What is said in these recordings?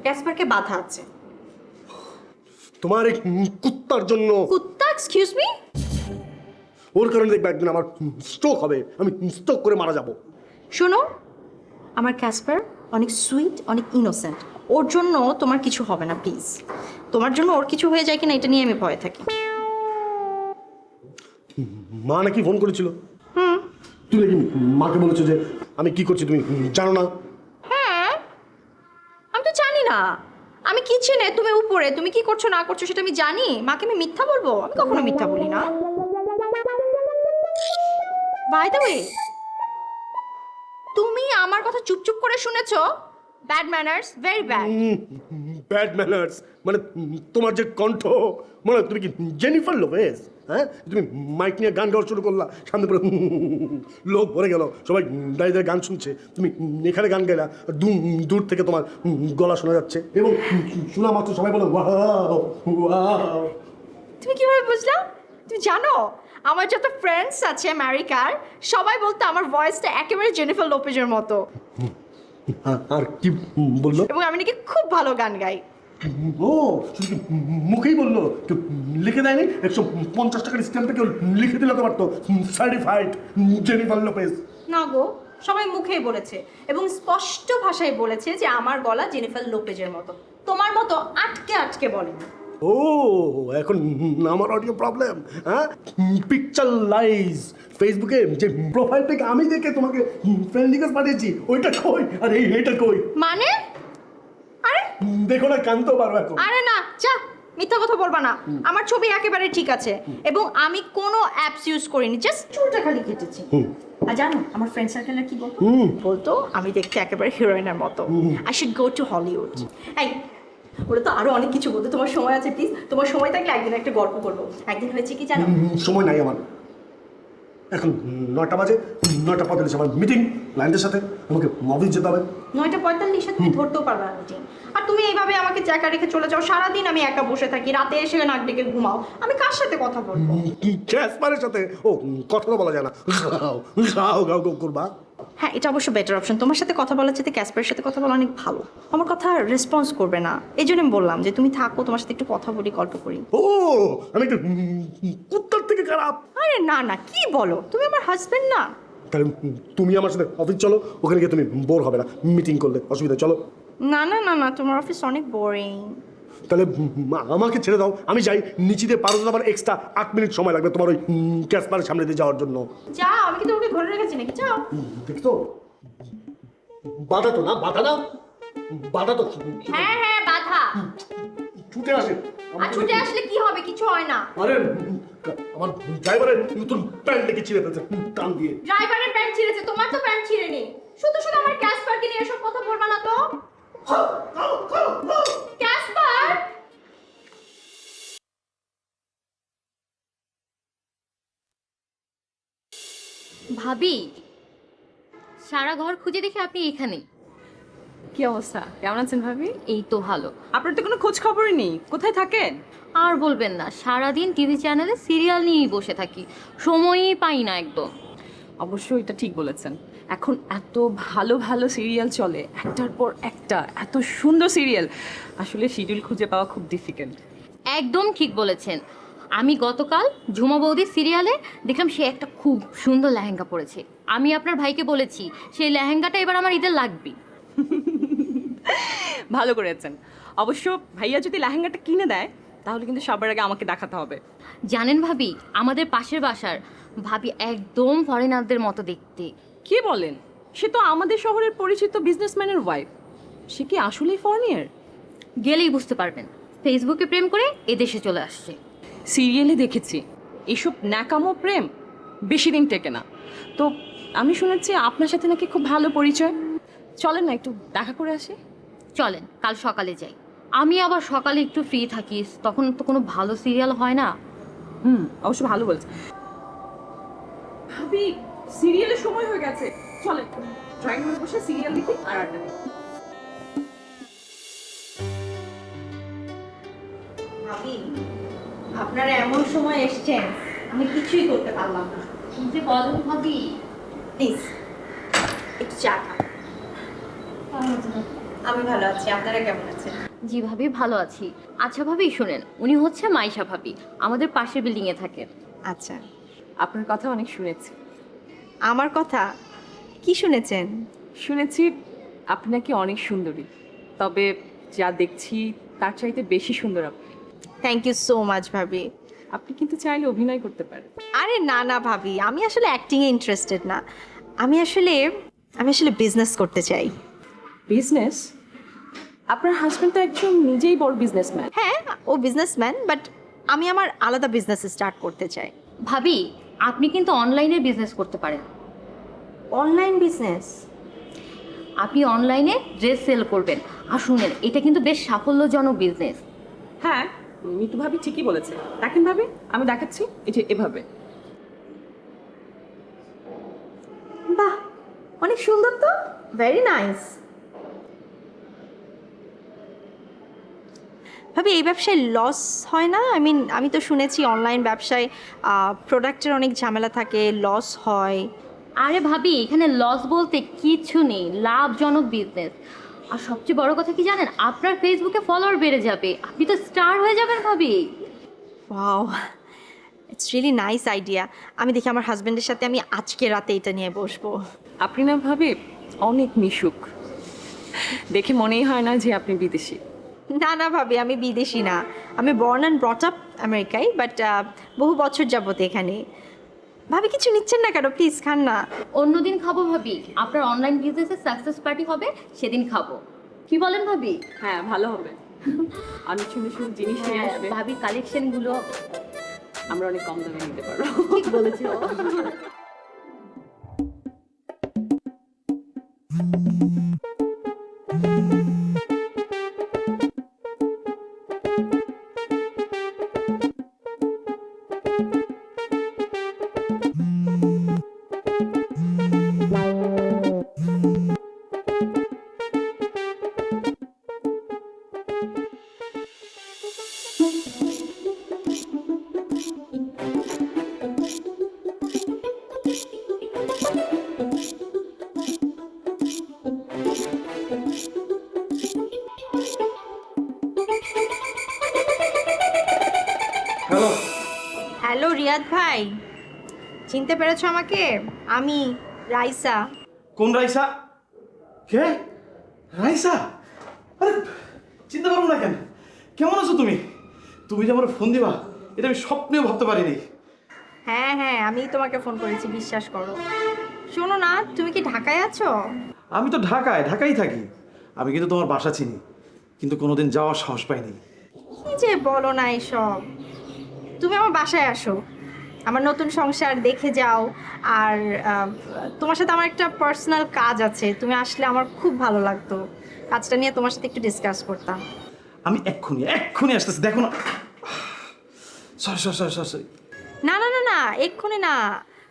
ক্যাসপারকে বাধা আছে তোমার এই কুত্তার জন্য। কুত্তা? Excuse me? ওর কারণে দেখবে একদিন আমার স্ট্রোক হবে, আমি স্ট্রোক করে মারা যাব। শোনো, আমার ক্যাসপার অনেক সুইট, অনেক ইনোসেন্ট। ওর জন্য তোমার কিছু হবে না প্লিজ। তোমার জন্য ওর কিছু হয়ে যায় কিনা এটা নিয়ে আমি ভয় থাকি। মা নাকি ফোন করেছিল? তুমি নাকি মাকে বলেছো যে আমি কি করছি তুমি জানো না? হ্যাঁ, আমি তো জানি না। আমি কিচেনে, তুমি উপরে, তুমি কি করছো না করছো সেটা আমি জানি। মাকে আমি মিথ্যা বলবো? আমি কখনো মিথ্যা বলি না। বাই দ্য ওয়ে, তুমি আমার কথা চুপচুপ করে শুনেছো? Bad manners, very bad. Bad manners মানে তোমার যে কণ্ঠ, মানে তুমি কি জেনিফার লোপেজ? হ্যাঁ, তুমি মাইক নিয়ে গান গাওয়া শুরু করলা, সামনে পরে লোক ভরে গেল, সবাই দাঁড়িয়ে দাঁড়িয়ে গান শুনছে, তুমি এখানে গান গাইলা, দূর থেকে তোমার গলা শোনা যাচ্ছে, এবং শোনা মাত্র সবাই বলো ওয়াও ওয়াও। তুমি কিভাবে বুঝলা? তুমি জানো আমার যত ফ্রেন্ডস আছে আমেরিকার, সবাই বলতো আমার ভয়েসটা একেবারে জেনিফার লোপেজের মতো। আর কি বললো? এবং আমি নাকি খুব ভালো গান গাই। ও শুধু কি মুখেই বললো? কেউ লিখে দেয়নি? 150 টাকার স্ট্যাম্পে কেউ লিখে দিলে তো পারতো সার্টিফাইড জেনিফার লোপেজ। না গো, সবাই মুখেই বলেছে এবং স্পষ্ট ভাষায় বলেছে যে আমার গলা জেনিফার লোপেজের মতো। তোমার মতো আটকে আটকে বলেনি। ও এখন আমার অডিও প্রবলেম। হ্যাঁ, পিকচার লাইজ ফেসবুকে যে প্রোফাইল পিক আমি দেখে তোমাকে ফ্রেন্ড রিকোয়েস্ট পাঠিয়েছি, ওইটা কই? আর এইটা কই? মানে? আরে দেখো না, কানতেও পারো এখন। আরে না, যা, মিথ্যা কথা বলবা না। আমার ছবি একেবারে ঠিক আছে এবং আমি কোনো অ্যাপস ইউজ করিনি, জাস্ট চুলটা খালি কেটেছি। আর জানো আমার ফ্রেন্ড সার্কেলরা কি বলতো? বলতো আমি দেখতে একেবারে হিরোইনের মতো। I should go to Hollywood. এই ওরা তো আরো অনেক কিছু বলতো। তোমার সময় আছে প্লিজ? তোমার সময় থাকলে একদিন একটা গল্প করবো। একদিন হয়েছে কি জানো? সময় নাই আমার, এখন 9টা বাজে, 9:45 আমার মিটিং ক্লায়েন্টের সাথে, আমাকে অফিস যেতে হবে। 9:45 তুমি ধরতেও পারবে না মিটিং। আর তুমি এইভাবে আমাকে একা রেখে চলে যাও। সারাদিন আমি একা বসে থাকি, রাতে এসে নাক ডেকে ঘুমাও। আমি কার সাথে কথা বলবো? ক্যাসপারের সাথে। ও কথা তো বলা যায় না, গাও গাও গাও করবা। হ্যাঁ, এটা অবশ্য বেটার অপশন। তোমার সাথে কথা বলার চেয়ে ক্যাসপারের সাথে কথা বলা অনেক ভালো। আমার কথা রেসপন্স করবে না, এই জন্য আমি বললাম যে তুমি থাকো, তোমার সাথে একটু কথা বলি, গল্প করি। ও আমি একটু কুত্তার থেকে খারাপ? আরে না না, কি বলো? তুমি আমার হাজবেন্ড না? তাহলে তুমি আমার সাথে অফিস চলো, ওখানে গিয়ে তুমি বোর হবে না মিটিং করলে, অসুবিধা। চলো। না না না না, তোমার অফিস অনেক বোরিং। তাহলে আমাকে ছেড়ে দাও, আমি যাই নিচিতে। পারো তো আবার এক্সট্রা 8 মিনিট সময় লাগবে তোমার ওই ক্যাসপারের সামনে দিয়ে যাওয়ার জন্য। যাও, আমি কি তোমাকে ঘরে রেখেছি নাকি? যাও। দেখতো বাধা তো না, বাধা না, বাধা তো। হ্যাঁ হ্যাঁ, বাধা। ছুটে আসে। আর ছুটে আসলে কি হবে? কিছু হয় না। আরে আমার ড্রাইভারের নতুন প্যান্ট দেখে ছিঁড়ে ফেলছে টান দিয়ে। ড্রাইভারের প্যান্ট ছিঁড়েছে, তোমার তো প্যান্ট ছিঁড়েনি। শুধু শুধু আমার ক্যাসপারকে নিয়ে এসব কথা বলবা না তো। ক্যাসপার! ভাবি, সারা ঘর খুঁজে দেখে আপনি এখানে। কি অবস্থা? কেমন আছেন ভাবি? এই তো ভালো। আপনার তো কোনো খোঁজ খবরই নেই, কোথায় থাকেন? আর বলবেন না, সারাদিন টিভি চ্যানেলে সিরিয়াল নিয়েই বসে থাকি, সময়ই পাই না একদম। অবশ্য এটা ঠিক বলেছেন। এখন এত ভালো ভালো সিরিয়াল চলে, একটার পর একটা, এত সুন্দর সিরিয়াল, আসলে শিডিউল খুঁজে পাওয়া খুব ডিফিকাল্ট। একদম ঠিক বলেছেন। আমি গতকাল ঝুমা বৌদি সিরিয়ালে দেখলাম সে একটা খুব সুন্দর লেহেঙ্গা পরেছে। আমি আপনার ভাইকে বলেছি সেই লেহেঙ্গাটা এবার আমার ঈদে লাগবে। ভালো করেছেন। অবশ্য ভাইয়া যদি লেহেঙ্গাটা কিনে দেয় তাহলে কিন্তু সবার আগে আমাকে দেখাতে হবে। জানেন ভাবি, আমাদের পাশের বাসার ভাবি একদম ফরেনারদের মতো দেখতে। কি বলেন? সে তো আমাদের শহরের পরিচিত বিজনেসম্যানের ওয়াইফ। সে কি আসলেই ফরেনিয়ার? গেলেই বুঝতে পারবেন। ফেসবুকে প্রেম করে এদেশে চলে আসছে। সিরিয়ালে দেখেছি এসব ন্যাকামো প্রেম বেশি দিন টেকে না। তো আমি শুনেছি আপনার সাথে নাকি খুব ভালো পরিচয়। চলেন না একটু দেখা করে আসি। চলেন কাল সকালে যাই। আমি আবার সকালে একটু ফ্রি থাকি, তখন তো কোনো ভালো সিরিয়াল হয় না। অবশ্য ভালো বলছে। ভাবি সিরিয়ালের সময় হয়ে গেছে, চলে ড্রয়িং রুমে বসে সিরিয়াল দেখি আর আড্ডা দিই। ভাবি, আপনারা এমন সময় এসেছেন আমি কিছুই করতে পারলাম না। কি যে বলেন ভাবি। প্লিজ একটু চা খান। আমি ভালো আছি, আপনারা কেমন আছেন? জি ভাবি, ভালো আছি। আচ্ছা ভাবি শুনেন, উনি হচ্ছে মাইশা ভাবি, আমাদের পাশের বিল্ডিংয়ে থাকে। আচ্ছা, আপনার কথা অনেক শুনেছি। আমার কথা কি শুনেছেন? শুনেছি আপনি নাকি অনেক সুন্দরী, তবে যা দেখছি তার চাইতে বেশি সুন্দর আপনি। থ্যাংক ইউ সো মাচ ভাবি। আপনি কিন্তু চাইলে অভিনয় করতে পারেন। আরে না না ভাবি, আমি আসলে অ্যাক্টিংয়ে ইন্টারেস্টেড না। আমি আসলে বিজনেস করতে চাই। বিজনেস? আপনার হাজবেন্ড তো একজন নিজেই বড় বিজনেসম্যান। হ্যাঁ, ও বিজনেসম্যান, বাট আমি আমার আলাদা বিজনেস স্টার্ট করতে চাই। ভাবি, আপনি কিন্তু অনলাইনে বিজনেস করতে পারেন। Online business? আপনি অনলাইনে ড্রেস সেল করবেন। আর শুনেন, এটা কিন্তু বেশ সাফল্যজনক বিজনেস। হ্যাঁ, মিতু ভাবি ঠিকই বলেছে। দেখেন ভাবি, আমি দেখাচ্ছি, এই যে এভাবে। বাহ, অনেক সুন্দর তো, ভেরি নাইস। ভাবি, এই ব্যবসায় লস হয় না? আমি তো শুনেছি অনলাইন ব্যবসায় প্রোডাক্টের অনেক ঝামেলা থাকে, লস হয়। আরে ভাবি, এখানে লস বলতে কিছু নেই, লাভজনক বিজনেস। আর সবচেয়ে বড় কথা কি জানেন, আপনার ফেসবুকে ফলোয়ার বেড়ে যাবে, আপনি তো স্টার হয়ে যাবেন ভাবি। Wow, it's really nice idea. আমি দেখি আমার হাজব্যান্ডের সাথে আমি আজকে রাতে এটা নিয়ে বসবো। আপনি না ভাবি অনেক মিশুক, দেখে মনেই হয় না যে আপনি বিদেশি। না না ভাবি, আমি বিদেশি না। আমি বর্ন অ্যান্ড ব্রট আপ আমেরিকায়, বাট বহু বছর যাবত এখানে। ভাবি, কিছু নিচ্ছেন না কেন? প্লিজ খান না। অন্যদিন খাবো ভাবি, আপনার অনলাইন বিজনেসের সাকসেস পার্টি হবে, সেদিন খাবো। কি বলেন ভাবি? হ্যাঁ, ভালো হবে। অনেক সুন্দর সুন্দর জিনিস নিয়ে আসবে, ভাবি কালেকশনগুলো আমরা অনেক কম দামে নিতে পারবো। ঠিক বলেছো। হ্যালো, হ্যালো রিয়াদ ভাই, চিনতে পেরেছো আমাকে? আমি রাইসা। কোন রাইসা? কে? রাইসা? আরে চিন্তা পারবো না কেন? কেমন আছো তুমি? তুমি যে আমার ফোন দিবা এটা আমি স্বপ্নেও ভাবতে পারিনি। হ্যাঁ হ্যাঁ, আমি তোমাকে ফোন করেছি, বিশ্বাস করো। শোনো না, তুমি কি ঢাকায় আছো? আমি তো ঢাকায় থাকি। আমি কিন্তু তোমার বাসা চিনি, কিন্তু কোনোদিন যাওয়ার সাহস পাইনি। কি যে বলো না এসব। তুমি আমার বাসায় আসো, আমার নতুন সংসার দেখে যাও। আর তোমার সাথে আমার একটা পার্সোনাল কাজ আছে, তুমি আসলে আমার খুব ভালো লাগতো। কাজটা নিয়ে তোমার সাথে একটু ডিসকাস করতাম। আমি এক্ষুনি আসতেছি, দেখো না। সরি। না না না না, এক্ষুনি না,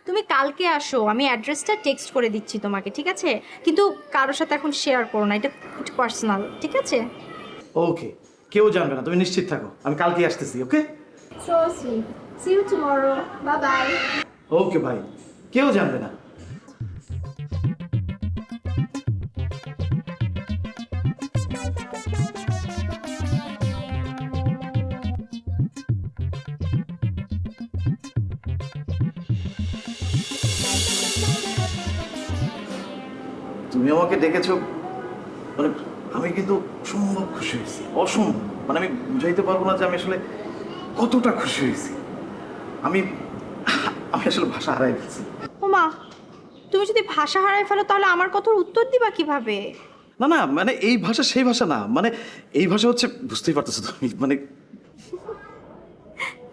তুমি কালকে আসো। আমি অ্যাড্রেসটা টেক্সট করে দিচ্ছি তোমাকে, ঠিক আছে? কিন্তু কারোর সাথে এখন শেয়ার করো না, এটা একটু পার্সোনাল, ঠিক আছে? ওকে, কেউ জানবে না, তুমি নিশ্চিত থাকো, আমি কালকে আসতেছি। ওকে So sweet. See you tomorrow. Bye bye. ওকে ভাই, কেউ জানবে না। তুমি আমাকে ডেকেছো, মানে আমি কিন্তু অসম্ভব খুশি হয়েছি, অসম্ভব। মানে আমি বুঝাইতে পারবো না যে আমি আসলে কতটা খুশি হয়েছি। আমি আমি আসলে ভাষা হারাই ফেলছি। ওমা, তুমি যদি ভাষা হারায় ফেলো তাহলে আমার কথার উত্তর দিবা কিভাবে? না মানে এই ভাষা সেই ভাষা না, মানে এই ভাষা হচ্ছে, বুঝতেই পারতেছো তুমি, মানে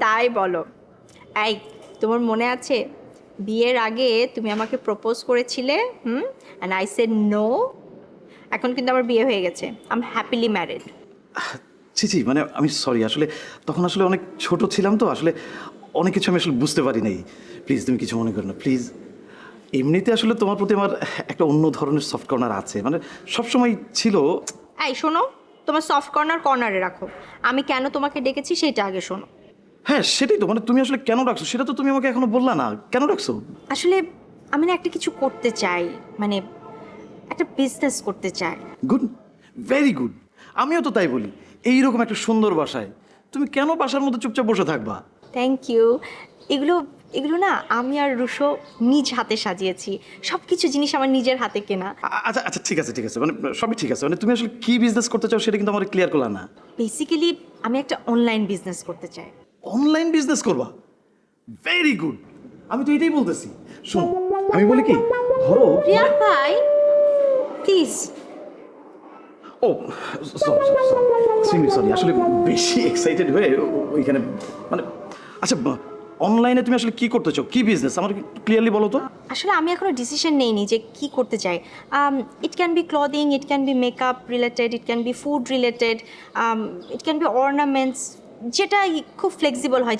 তাই বলো। এই, তোমার মনে আছে বিয়ের আগে তুমি আমাকে প্রপোজ করেছিলে? And I said no. এখন কিন্তু আমার বিয়ে হয়ে গেছে, আই এম হ্যাপিলি ম্যারিড। ছি মানে আমি সরি, আসলে তখন আসলে অনেক ছোট ছিলাম তো, আসলে অনেক কিছু আমি আসলে বুঝতে পারি নাই। প্লিজ তুমি কিছু মনে করো না প্লিজ। এমনিতে আসলে তোমার প্রতি আমার একটা অন্য ধরনের সফট কর্নার আছে, মানে সবসময় ছিল। এই শোনো, তোমার সফট কর্নার কর্নারে রাখো। আমি কেন তোমাকে ডেকেছি সেটা আগে শোনো। হ্যাঁ সেটাই তো, মানে তুমি আসলে কেন রাখছো সেটা তো তুমি আমাকে এখনো বললা না, কেন রাখছো? আসলে আমি না একটা কিছু করতে চাই, মানে একটা বিজনেস করতে চাই। Good, very good. আমিও তো তাই বলি, এইরকম একটা সুন্দর বাসায় তুমি কেন বাসার মধ্যে চুপচাপ বসে থাকবা? Thank you. এগুলো এগুলো না আমি আর রুশো নিজ হাতে সাজিয়েছি। সব কিছু জিনিস আমার নিজের হাতে কেনা। আচ্ছা আচ্ছা ঠিক আছে ঠিক আছে, মানে সবই ঠিক আছে, মানে তুমি আসলে কি বিজনেস করতে চাও সেটা কিন্তু আমার ক্লিয়ার করলা না। বেসিক্যালি আমি একটা অনলাইন বিজনেস করতে চাই। অনলাইন বিজনেস করবা? ভেরি গুড, আমি তো এটাই বলতেছি। শোনো আমি বলি কি, ধরো রিয়াদ ভাই প্লিজ। ও সরি সরি, আসলে বেশি এক্সাইটেড হয়ে ওইখানে মানে। আচ্ছা অনলাইনে তুমি আসলে কি করতে চাও, কি বিজনেস আমার ক্লিয়ারলি বলো তো। আসলে আমি এখনো ডিসিশন নেইনি যে কি করতে চাই। It can be clothing, it can be makeup related, it can be food related, it can be ornaments, যেটা খুব ফ্লেক্সিবল হয়,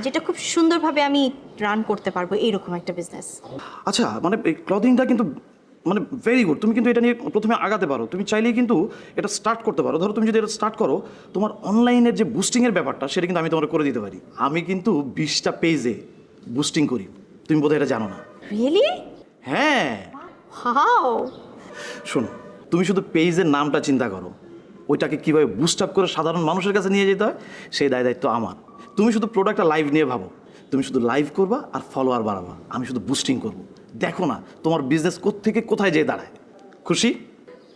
যেটা খুব সুন্দরভাবে আমি রান করতে পারবো, এইরকম একটা বিজনেস। আচ্ছা মানে এই ক্লদিংটা কিন্তু মানে ভেরি গুড, তুমি কিন্তু এটা নিয়ে প্রথমে আগাতে পারো, তুমি চাইলেই কিন্তু এটা স্টার্ট করতে পারো। ধরো তুমি যদি এটা স্টার্ট করো, তোমার অনলাইনের যে বুস্টিংয়ের ব্যাপারটা সেটা কিন্তু আমি তোমার করে দিতে পারি। আমি কিন্তু 20টা পেজে বুস্টিং করি, তুমি বোধহয় এটা জানো না। রিয়েলি? হ্যাঁ হাউ? শোনো, তুমি শুধু পেজের নামটা চিন্তা করো, ওইটাকে কীভাবে বুস্ট আপ করে সাধারণ মানুষের কাছে নিয়ে যেতে হয় সেই দায়িত্ব আমার। তুমি শুধু প্রোডাক্টটা লাইভ নিয়ে ভাবো, তুমি শুধু লাইভ করবা আর ফলোয়ার বাড়াবা, আমি শুধু বুস্টিং করব। দেখো না তোমার বিজনেস কোত্থেকে কোথায় যেয়ে দাঁড়ায়। খুশি?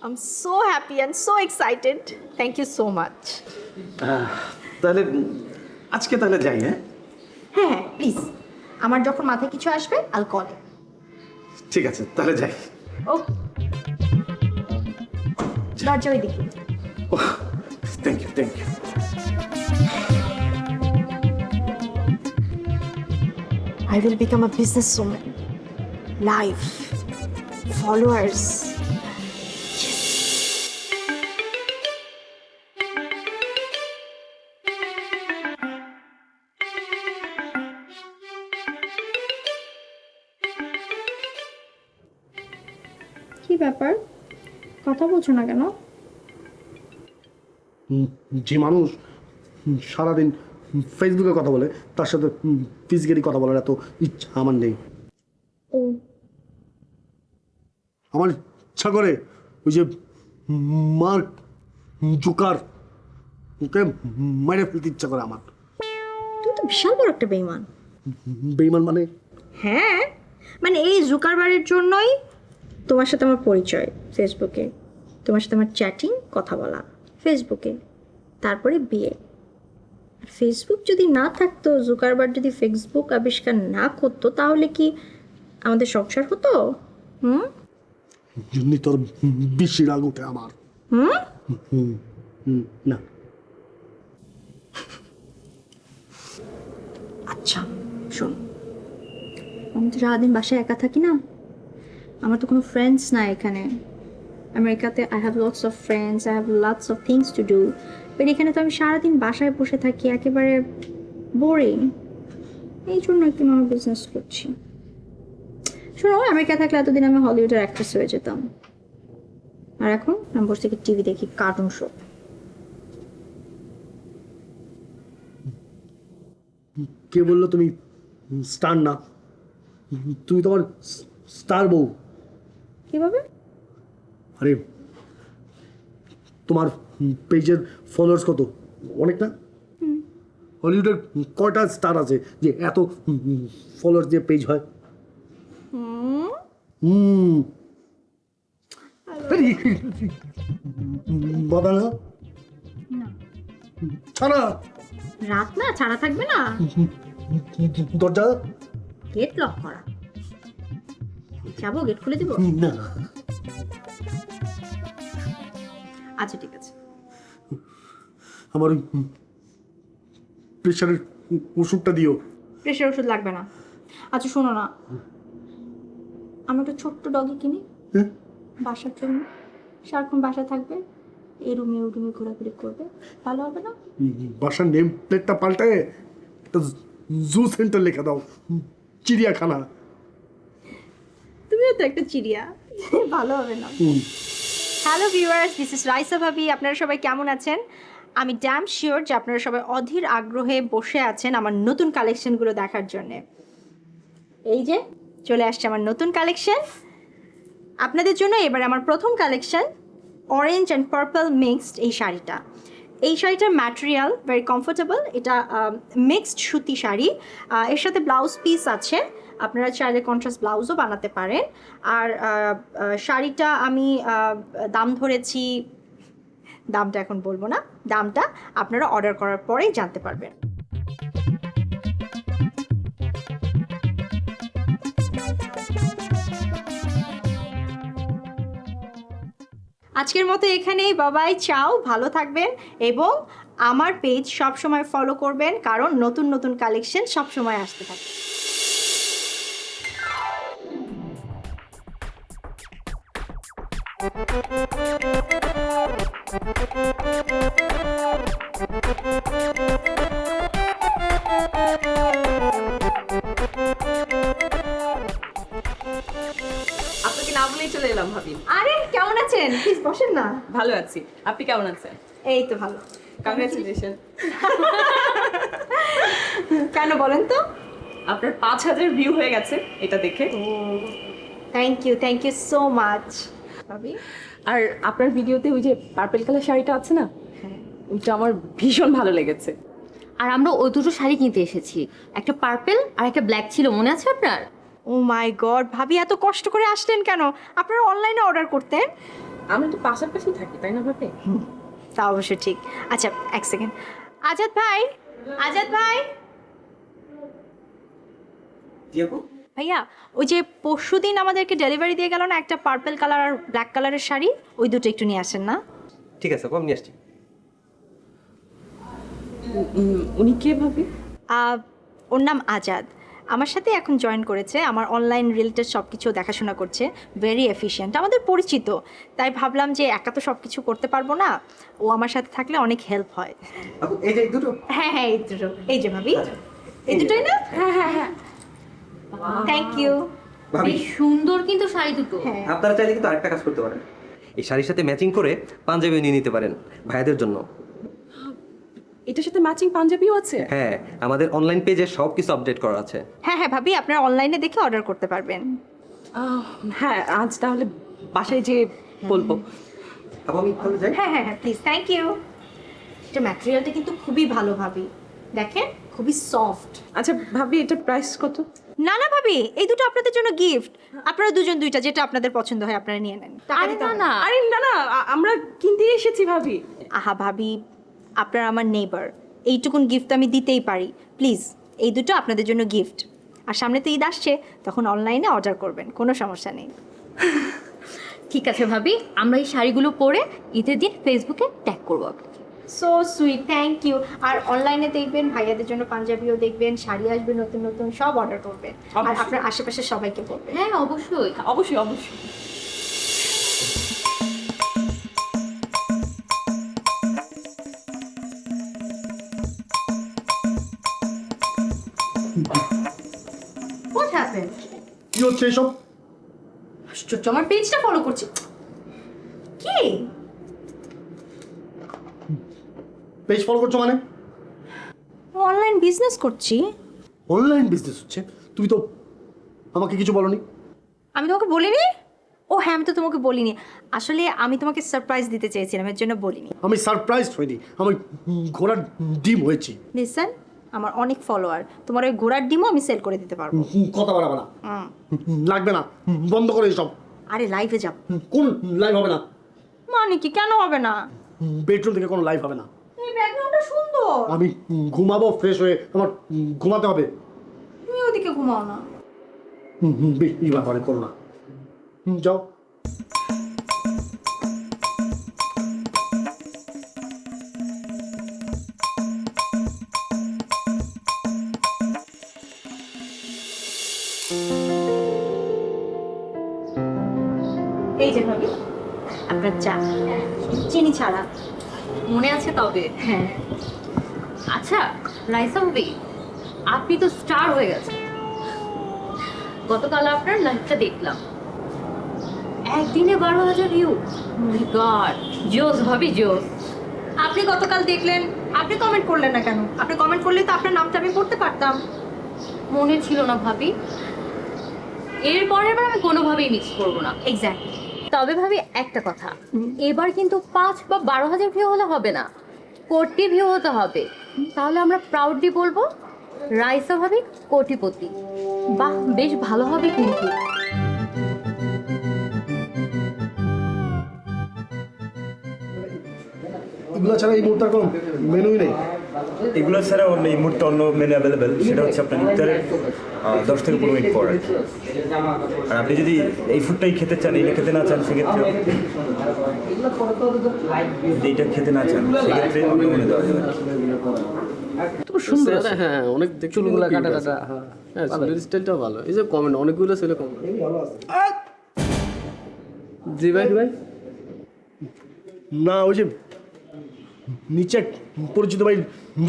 I am so happy and so excited. Thank you so much. তাহলে আজকে তাহলে যাই। হ্যাঁ হ্যাঁ হ্যাঁ প্লিজ, আমার যখন মাথায় কিছু আসবে আল কল। ঠিক আছে তাহলে যাই। ও দরজা ওই দিকে। Thank you thank you. I will become a businesswoman. Live. Followers. কি ব্যাপার? কথা বলছো না কেন? যে মানুষ সারাদিন ফেসবুকে কথা বলে তার সাথে ফিজিক্যালি কথা বলার এত ইচ্ছা আমার নেই। ও আমার ইচ্ছা করে ওই যে মার্ক জুকার, ওকে মেরে ফেলতে ইচ্ছা করে আমার। তুমি তো বিশাল বড় একটা বেইমান। বেইমান মানে? হ্যাঁ, মানে এই জুকারবারের জন্যই তোমার সাথে আমার পরিচয় ফেসবুকে, তোমার সাথে আমার চ্যাটিং, কথা বলা ফেসবুকে, তারপরে বিয়ে। আর ফেসবুক যদি না থাকতো, জুকারবার যদি ফেসবুক আবিষ্কার না করতো, তাহলে কি আমাদের সংসার হতো? হুম জন্যই তোর বেশি রাগ ওঠে আমার। না আচ্ছা শোন, আমি তো সারাদিন বাসায় একা থাকি না, আমার তো কোনো ফ্রেন্ডস না এখানে। আমেরিকাতে I have lots of friends, I have lots of things to do, but এখানে তো আমি সারাদিন বাসায় বসে থাকি, একেবারে বোরিং। এই জন্য একটু আমি বিজনেস করছি। শোনো, আমেরিকা থাকলে এতদিন আমি হলিউডের অ্যাক্ট্রেস হয়ে যেতাম, আর এখন আমি বসে থেকে টিভি দেখি, কার্টুন শো। কে বললো তুমি স্টার না? তুমি তোমার স্টার বউ। কিভাবে? আরে তোমার পেজের ফলোয়ার্স কত? অনেক না? হলিউডের কয়টা স্টার আছে যে এত ফলোয়ার্স দিয়ে পেজ হয়? বাবা না ছাড়া রাত না, ছাড়া থাকবে না, দরজা গেট লক করা। যাবো, গেট খুলে দিব? না। আচ্ছা ঠিক আছে। আমার ওই প্রেশারের ওষুধটা দিও। প্রেশার ওষুধ লাগবে না। আচ্ছা শোনো না, আমি একটা ছোট্ট ডগি কিনি হ্যাঁ? বাসার জন্য, সারাক্ষণ বাসা থাকবে, এই রুমে ওই রুমে ঘোরাঘুরি করবে, ভালো হবে না? বাসার নেম প্লেটটা পাল্টায় একটা জু সেন্টার লেখা দাও, চিড়িয়াখানা। তুমিও তো একটা চিড়িয়া, ভালো হবে না? Hello viewers, this is Raisa ভাবি। আপনারা সবাই কেমন আছেন? আমি ড্যাম শিওর যে আপনারা সবাই অধীর আগ্রহে বসে আছেন আমার নতুন কালেকশনগুলো দেখার জন্যে। এই যে চলে আসছে আমার নতুন কালেকশন আপনাদের জন্য। এবার আমার প্রথম collection orange and purple mixed এই শাড়িটা। এই শাড়িটার ম্যাটেরিয়াল ভেরি কমফোর্টেবল। এটা মিক্সড সুতি শাড়ি, এর সাথে ব্লাউজ পিস আছে, আপনারা চাইলে কন্ট্রাস্ট ব্লাউজও বানাতে পারেন। আর শাড়িটা আমি দাম ধরেছি, দামটা এখন বলবো না, দামটা আপনারা অর্ডার করার পরেই জানতে পারবেন। আজকের মতো এখানেই, বাবাই, চাও, ভালো থাকবেন এবং আমার পেজ সবসময় ফলো করবেন, কারণ নতুন নতুন কালেকশন সবসময় আসতে থাকে। আপনাকে না বলেই চলে এলাম ভাবি। আরে কেমন আছেন? প্লিজ বসেন না। ভালো আছি, আপনি কেমন আছেন? এই তো ভালো। কংগ্রেচুলেশন। কেন বলেন তো? আপনার 5000 ভিউ হয়ে গেছে এটা দেখে। থ্যাংক ইউ সো মাচ ভাবি। আর আপনার ভিডিওতে ওই যে পার্পল কালার শাড়িটা আছে না, ওইটা আমার ভীষণ ভালো লেগেছে। আর আমরা ওই দুটো শাড়ি কিনতে এসেছি, একটা পার্পল আর একটা ব্ল্যাক ছিল, মনে আছে আপনার? ও মাই গড ভাবি, এত কষ্ট করে আসলেন কেন? আপনারা অনলাইনে অর্ডার করতেন। আমরা তো পাশাপাশি থাকি, তাই না ভাবি? তা অবশ্য ঠিক। আচ্ছা এক সেকেন্ড, আজাদ ভাই, আজাদ ভাই, ভাইয়া ওই যে পরশুদিন আমাদেরকে ডেলিভারি দিয়ে গেল না একটা পার্পল কালার আর ব্ল্যাক কালারের শাড়ি, ওই দুটো একটু নিয়ে আসেন না। ঠিক আছে, কম নিয়ে আসছি। উনি কে ভাবি? ওর নাম আজাদ, আমার সাথে এখন জয়েন করেছে, আমার অনলাইন রিলেটেড সব কিছু দেখাশোনা করছে, ভেরি এফিশিয়েন্ট, আমাদের পরিচিত। তাই ভাবলাম যে একা তো সব কিছু করতে পারবো না, ও আমার সাথে থাকলে অনেক হেল্প হয়। আপু, এই যে দুটো। হ্যাঁ হ্যাঁ এই দুটো, এই যে ভাবি, এই দুটোই না? হ্যাঁ হ্যাঁ হ্যাঁ, থ্যাংক ইউ। ভাবি, বেশ সুন্দর কিন্তু শাড়ি দুটো। হ্যাঁ আপনারা চাইলে কিন্তু আরেকটা কাজ করতে পারেন, এই শাড়ির সাথে ম্যাচিং করে পাঞ্জাবিও নিয়ে নিতে পারেন ভাইয়াদের জন্য। এটার সাথে ম্যাচিং পাঞ্জাবিও আছে? হ্যাঁ, আমাদের অনলাইন পেজে সব কিছু আপডেট করা আছে। হ্যাঁ হ্যাঁ ভাবি, আপনারা অনলাইনে দেখে অর্ডার করতে পারবেন। হ্যাঁ, আজ তাহলে বাসায় যেয়ে বলবো। আপু, আমি তাহলে যাই। হ্যাঁ হ্যাঁ হ্যাঁ প্লিজ, থ্যাংক ইউ। এটা ম্যাটেরিয়ালটা কিন্তু খুবই ভালো ভাবি, দেখেন খুবই সফট। আচ্ছা ভাবি, এটার প্রাইস কত? না না ভাবি, এই দুটো আপনাদের জন্য গিফট, আপনারা দুজন দুইটা যেটা আপনাদের পছন্দ হয় আপনারা নিয়ে নেন। টাকা আরে দিতে না হবে না, আরে না না, আমরা কিনতে এসেছি ভাবি। আহা ভাবি, আপনারা আমার নেইবার, এইটুকুন গিফট আমি দিতেই পারি, প্লিজ এই দুটো আপনাদের জন্য গিফট। আর সামনে তো ঈদ আসছে, তখন অনলাইনে অর্ডার করবেন, কোনো সমস্যা নেই। ঠিক আছে ভাবি, আমরা এই শাড়িগুলো পরে ঈদের দিন ফেসবুকে ট্যাগ করবো আপনাকে। So sweet, thank you. আর অনলাইনে দেখবেন ভাইয়াদের জন্য পাঞ্জাবিও দেখবেন, শাড়ি আসবে নতুন নতুন, সব অর্ডার করবেন। আর অবশ্যই। আপনার আশেপাশে সবাইকে বলবেন। হ্যাঁ অবশ্যই। অবশ্যই অবশ্যই। What happen? কি হচ্ছে এসব? আশ্চর্য, আমার পেজটা ফলো করছি কি? পেজ ফলো করছো মানে? অনলাইন বিজনেস করছি। অনলাইন বিজনেস হচ্ছে? তুমি তো আমাকে কিছু বলনি। আমি তোমাকে বলিনি? ও হ্যাঁ, আমি তো তোমাকে বলিনি, আসলে আমি তোমাকে সারপ্রাইজ দিতে চেয়েছিলাম, এর জন্য বলিনি। আমি সারপ্রাইজড হইনি, আমি ঘোড়ার ডিম হয়েছি। লিসেন, আমার অনেক ফলোয়ার, তোমার ওই ঘোড়ার ডিমও আমি সেল করে দিতে পারবো। কথা বাড়াবে না, লাগবে না, বন্ধ করে এসব। আরে লাইভে যাব। কোন লাইভ হবে না? মানে কি, কেন হবে না? বেডরুম থেকে কোনো লাইভ হবে না। এই ব্যাকগ্রাউন্ডটা সুন্দর। আমি ঘুমাবো, ফ্রেশ হয়ে আমার ঘুমাতে হবে। তুমি ওদিকে ঘুমাও না। এই ব্যাপারে করো না, যাও। এই যে ভাবি, আপনার আপনার চা, চিনি ছাড়া। মনে আছে তবে? হ্যাঁ। আচ্ছা রাইসা ভাবি, আপনি তো স্টার হয়ে গেছেন। গতকাল আপনার লাইভটা দেখলাম, একদিনে 12,000 ভিউ। মাই গড, জোস ভাবি জোস। আপনি গতকাল দেখলেন, আপনি কমেন্ট করলেন না কেন? আপনি কমেন্ট করলে তো আপনার নামটা আমি পড়তে পারতাম। মনে ছিল না ভাবি, এর পরের বার আমি কোনোভাবেই মিস করবো না। এক্স্যাক্টলি। তবে ভাবি একটা কথা, এবার কিন্তু 5 বা 12,000 ভিউ হলে হবে না, কোটি ভিউ হতে হবে। তাহলে আমরা প্রাউডলি বলবো রাইসা ভাবি কোটিপতি। বাহ, বেশ ভালো হবে কিন্তু। এগুলো ছাড়া এই মুহূর্তে আর কোনো মেনুই নেই। এগুলো ছাড়া অন্য এই মুহূর্তে অন্য মেনু অ্যাভেলেবেল, সেটা হচ্ছে আপনার ইফতারের 10 থেকে 15 মিনিট পর আর কি। আর আপনি যদি এই ফুডটাই খেতে চান, এইটা খেতে না চান, সেক্ষেত্রে যদি এইটা খেতে না চান সেক্ষেত্রে অন্য মেনু দেওয়া যাবে আর কি। তো সুন্দর আছে। হ্যাঁ, অনেক চুলগুলা কাটা কাটা। হ্যাঁ, চুলের স্টাইলটাও ভালো। এই যে কমেন্ট অনেকগুলো ছেলে কমেন্ট। জি ভাই। না, ওই যে নিচে এক পরিচিত ভাই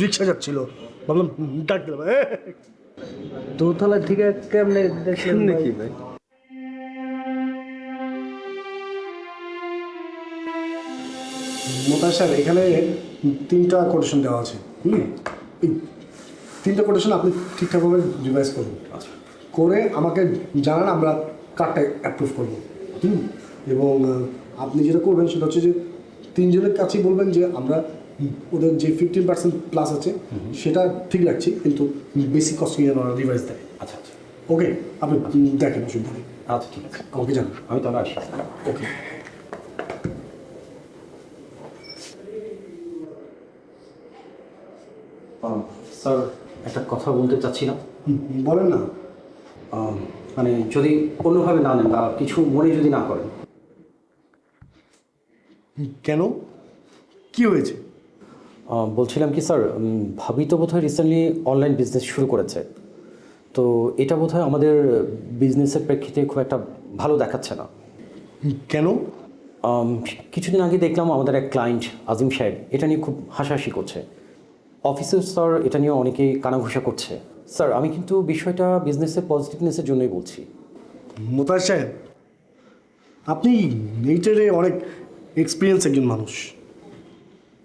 রিক্সা যাচ্ছিল, ভাবলাম ডাক দিলাম। দোতলা থেকে কেমনে দেখলেন নাকি ভাই? মোতার সাহেব, এখানে 3টা কোটেশন দেওয়া আছে। এই 3টা কোটেশন আপনি ঠিকঠাকভাবে রিভাইজ করুন, করে আমাকে জানান, আমরা কার্ডটা অ্যাপ্রুভ করবো। এবং আপনি যেটা করবেন সেটা হচ্ছে যে 3 জনের কাছেই বলবেন যে আমরা ওদের যে 15% প্লাস আছে সেটা ঠিক রাখছি, কিন্তু বেসিক কস্টিং যেন ওরা রিভাইজ দেয়। আচ্ছা আচ্ছা ওকে, আপনি দেখেন অসুবিধা নেই, আচ্ছা, ঠিক আছে, আমাকে জানান। আমি তাহলে আসি। ওকে। স্যার, একটা কথা বলতে চাচ্ছিলাম। বলেন না। মানে যদি অন্যভাবে না নেন বা কিছু মনে যদি না করেন। কেন, কি হয়েছে? বলছিলাম কি স্যার, ভাবি তো বোধহয় রিসেন্টলি অনলাইন বিজনেস শুরু করেছে, তো এটা বোধহয় আমাদের বিজনেসের প্রেক্ষিতে খুব একটা ভালো দেখাচ্ছে না। কেন? কিছুদিন আগে দেখলাম আমাদের এক ক্লায়েন্ট আজিম সাহেব এটা নিয়ে খুব হাসাহাসি করছে। অফিসের স্যার এটা নিয়ে অনেকেই কানাঘুষা করছে। স্যার, আমি কিন্তু বিষয়টা বিজনেসের পজিটিভনেসের জন্যই বলছি। মোতার সাহেব, আপনি নেচারে অনেক এক্সপিরিয়েন্স একজন মানুষ,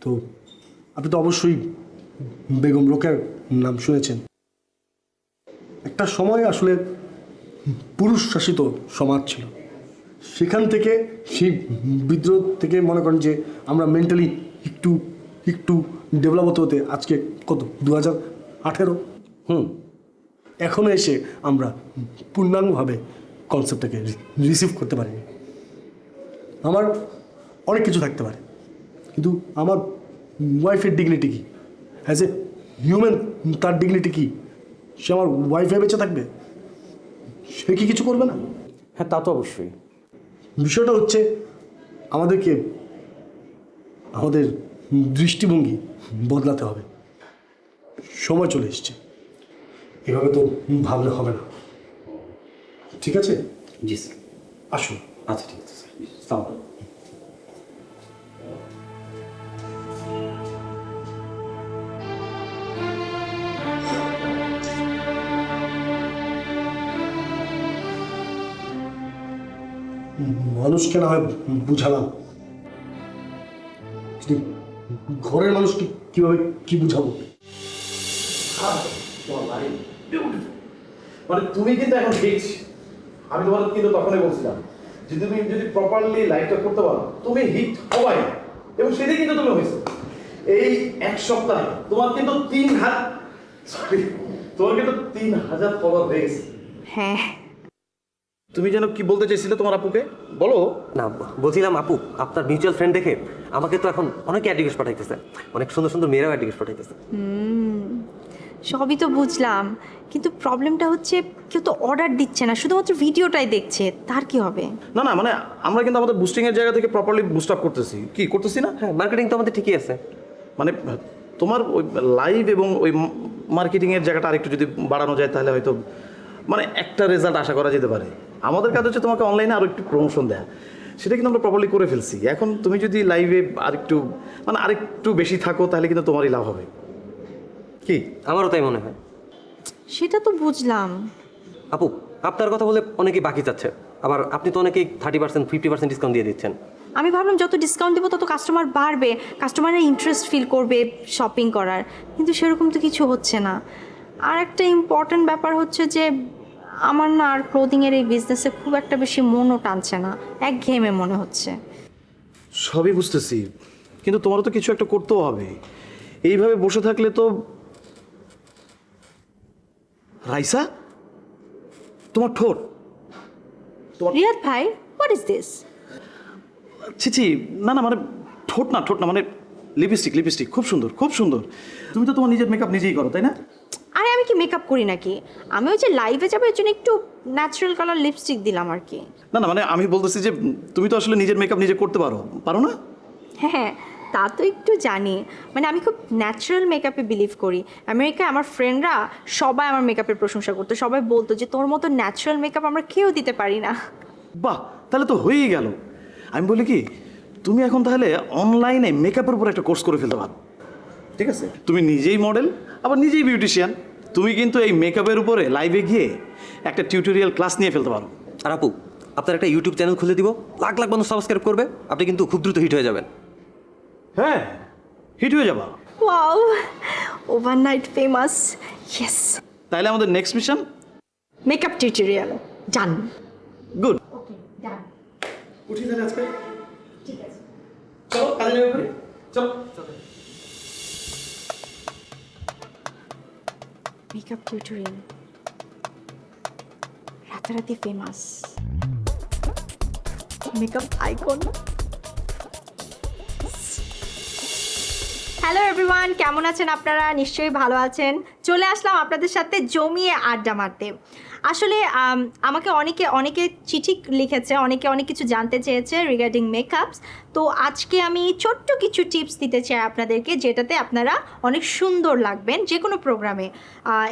তো আপনি তো অবশ্যই বেগম রোকেয়ার নাম শুনেছেন। একটা সময় আসলে পুরুষ শাসিত সমাজ ছিল, সেখান থেকে সেই বিদ্রোহ থেকে মনে করেন যে আমরা মেন্টালি একটু একটু ডেভেলপ হতে হতে আজকে কত 2018 এখনো এসে আমরা পূর্ণাঙ্গভাবে কনসেপ্টটাকে রিসিভ করতে পারিনি। আমার অনেক কিছু থাকতে পারে, কিন্তু আমার ওয়াইফের ডিগনিটি কী? অ্যাজ এ হিউম্যান তার ডিগনিটি কী? সে আমার ওয়াইফে বেঁচে থাকবে? সে কি কিছু করবে না? হ্যাঁ, তা তো অবশ্যই। বিষয়টা হচ্ছে আমাদেরকে আমাদের দৃষ্টিভঙ্গি বদলাতে হবে। সময় চলে এসছে, এভাবে তো ভাবলে হবে না। ঠিক আছে? জি স্যার। আসুন। আচ্ছা, ঠিক আছে স্যার। আসসালামু আলাইকুম। মানুষকে না হয় বুঝালাম, কিন্তু ঘরের মানুষকে কীভাবে কি বুঝাবো? মানে তুমি কিন্তু এখন ঠিক, আমি তোমার কিন্তু তখনই বলছিলাম যে তুমি যদি প্রপারলি লাইফটা করতে পারো তুমি হিট হবাই, এবং সেটাই কিন্তু তুমি হয়েছে। এই 1 সপ্তাহে তোমার কিন্তু 3,000 ফলোয়ার হয়ে গেছে। হ্যাঁ। তুমি যেন কি বলতে চাইছিলে তোমার আপুকে বলো। না, বলছিলাম আপু, আপনার মিউচুয়াল ফ্রেন্ড দেখে আমাকে তো এখন অনেকে অ্যাড রিকোয়েস্ট পাঠাইতেছে, অনেক সুন্দর সুন্দর মেয়েরাও অ্যাড রিকোয়েস্ট পাঠাইতেছে। সবই তো বুঝলাম, কিন্তু প্রবলেমটা হচ্ছে কেউ তো অর্ডার দিচ্ছে না, শুধুমাত্র ভিডিওটাই দেখছে, তার কি হবে? না না, মানে আমরা কিন্তু আমাদের বুস্টিং এর জায়গা থেকে প্রপারলি বুস্ট আপ করতেছি, কি করতেছি না? হ্যাঁ, মার্কেটিং তো আমাদের ঠিকই আছে। মানে তোমার ওই লাইভ এবং ওই মার্কেটিং এর জায়গাটা আরেকটু যদি বাড়ানো যায় তাহলে হয়তো মানে একটা রেজাল্ট আশা করা যেতে পারে। আমাদের কাজ হচ্ছে তোমাকে অনলাইনে আরো একটু প্রমোশন দেয়া। সেটা কিন্তু আমরা প্রপারলি করে ফেলছি। এখন তুমি যদি লাইভে আরেকটু বেশি থাকো তাহলে কিন্তু তোমারই লাভ হবে। কি? আমারও তাই মনে হয়। সেটা তো বুঝলাম। আপু, আপনার কথা বলে অনেকেই বাকি যাচ্ছে, আবার আপনি তো অনেকেই 30% 50% ডিসকাউন্ট দিয়ে দিচ্ছেন। আমি ভাবলাম যত ডিসকাউন্ট দেবো তত কাস্টমার বাড়বে, কাস্টমাররা ইন্টারেস্ট ফিল করবে শপিং করার, কিন্তু সেরকম তো কিছু হচ্ছে না। আর একটা ইম্পর্ট্যান্ট ব্যাপার হচ্ছে যে আমার না আর ক্লোদিংয়ের এই বিজনেসে খুব একটা বেশি মনও টানছে না, একঘেয়েমে মনে হচ্ছে। সবই বুঝতেছি, কিন্তু তোমারও তো কিছু একটা করতেও হবে। এইভাবে বসে থাকলে তো। রাইসা, তোমার ঠোঁট। রিয়াদ ভাই, হোয়াট ইজ দিস? ছি, না মানে ঠোঁট না মানে লিপস্টিক খুব সুন্দর, খুব সুন্দর। তুমি তো তোমার নিজের মেকআপ নিজেই করো, তাই না? আরে আমি কি মেকআপ করি নাকি? আমি ওই যে লাইভে যাবো এর জন্য একটু ন্যাচারাল কালার লিপস্টিক দিলাম আর কি। না মানে আমি বলতেছি যে তুমি তো আসলে নিজের মেকআপ নিজে করতে পারো না? হ্যাঁ, তা তো একটু জানি। মানে আমি খুব ন্যাচারাল মেকআপে বিলিভ করি। আমেরিকায় আমার ফ্রেন্ডরা সবাই আমার মেকআপের প্রশংসা করতো, সবাই বলতো যে তোর মতো ন্যাচারাল মেকআপ আমরা কেউ দিতে পারি না। বাহ, তাহলে তো হয়েই গেল। আমি বলি কি, তুমি এখন তাহলে অনলাইনে মেকআপের উপর একটা কোর্স করে ফেলতে পারো, ঠিক আছে? তুমি নিজেই মডেল, আবার নিজেই বিউটিশিয়ান। তুমি কিন্তু এই মেকআপের উপরে লাইভে গিয়ে একটা টিউটোরিয়াল ক্লাস নিয়ে ফেলতে পারো। আর আপু, আপনার একটা ইউটিউব চ্যানেল খুলে দিব, লাখ লাখ মানুষ সাবস্ক্রাইব করবে, আপনি কিন্তু খুব দ্রুত হিট হয়ে যাবেন। হ্যাঁ, হিট হয়ে যাবা। Wow, overnight famous. ইয়েস। তাহলে আমাদের নেক্সট মিশন মেকআপ টিউটোরিয়াল ডান। গুড। ওকে, ডান। উঠি তাহলে আজকে। ঠিক আছে। চলো কাজে নেমে পড়ি। চলো। মেকআপ টিউটোরিয়াল রাতারাতি famous, makeup icon. Hello everyone, কেমন আছেন আপনারা? নিশ্চয়ই ভালো আছেন। চলে আসলাম আপনাদের সাথে জমিয়ে আড্ডা মারতে। আসলে আমাকে অনেকে চিঠি লিখেছে, অনেকে অনেক কিছু জানতে চেয়েছে রিগার্ডিং মেকআপস। তো আজকে আমি ছোট্ট কিছু টিপস দিতে চাই আপনাদেরকে, যেটাতে আপনারা অনেক সুন্দর লাগবেন যে কোনো প্রোগ্রামে